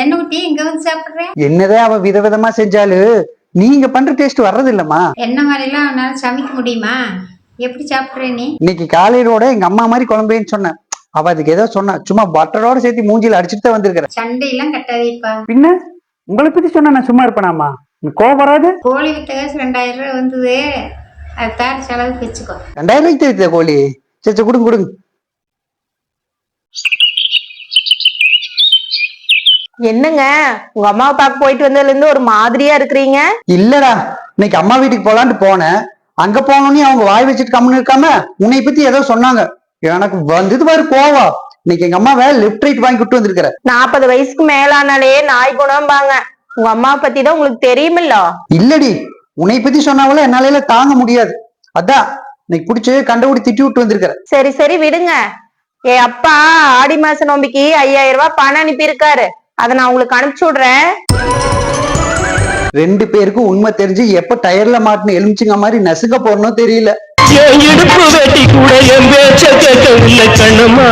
என்ன ஊட்டி இங்க வந்து சாப்பிடுறேன்? என்னதான் அவ விதவிதமா செஞ்சாலு நீங்க பண்ற டேஸ்ட் வர்றது இல்லம்மா. என்ன மாதிரி எல்லாம் அவனால சமைக்க முடியுமா? எப்படி சாப்பிடுற நீ? இன்னைக்கு காலையிலோட எங்க அம்மா மாதிரி குழம்புன்னு சொன்னேன். அவ அதுக்கு ஏதோ சொன்னா, சும்மா பட்டரோட சேர்த்து மூஞ்சில அடிச்சுட்டு தான் வந்திருக்கிறேன். சண்டை எல்லாம் கட்டாதேப்பா. பின்ன உங்களை பத்தி சொன்னா நான் சும்மா இருப்பேனாமா? கோவம் வராது? கோழி வித்த காசு 2000 ரூபாய் வந்தது, அது தார் செலவுக்கு வச்சுக்கோ. 2000 ரூபாய்க்கு வித்த கோழி? சரி கொடுங்க கொடுங்க. என்னங்க உங்க அம்மாவை பார்க்க போயிட்டு வந்ததுல இருந்து ஒரு மாதிரியா இருக்கிறீங்க? இல்லடா, இன்னைக்கு அம்மா வீட்டுக்கு போலான்ட்டு போனேன். அங்க போனோன்னு அவங்க வாய் வச்சுட்டு கம்முன்னு இருக்காம உன்னை பத்தி ஏதோ சொன்னாங்க. எனக்கு வந்தது பாரு கோவம். இன்னைக்கு எங்க அம்மாவை லெஃப்ட் ரைட் வாங்கி விட்டு வந்திருக்கிற. 40 வயசுக்கு மேலானாலே நாய் குணம்பாங்க. உங்க அம்மாவை பத்தி தான் உங்களுக்கு தெரியுமில்ல? இல்லடி, உன்னை பத்தி சொன்னாவல என்னால தாங்க முடியாது. அதான் இன்னைக்கு பிடிச்சு கண்டபடி திட்டி விட்டு வந்திருக்கிற. சரி சரி விடுங்க. என் அப்பா ஆடி மாச நோம்பிக்கு 5000 ரூபாய் பணம் அனுப்பி இருக்காரு. அதை நான் உங்களுக்கு அனுப்பிச்சு விடுறேன். 2 பேருக்கும் உண்மை தெரிஞ்சு எப்ப டயர்ல மாட்டின எலுமிச்சுங்க மாதிரி நசுக்க போறணும் தெரியல. இடுப்பு வெட்டி கூட என் பேச்ச கேட்கவில்லை கண்ணம்மா.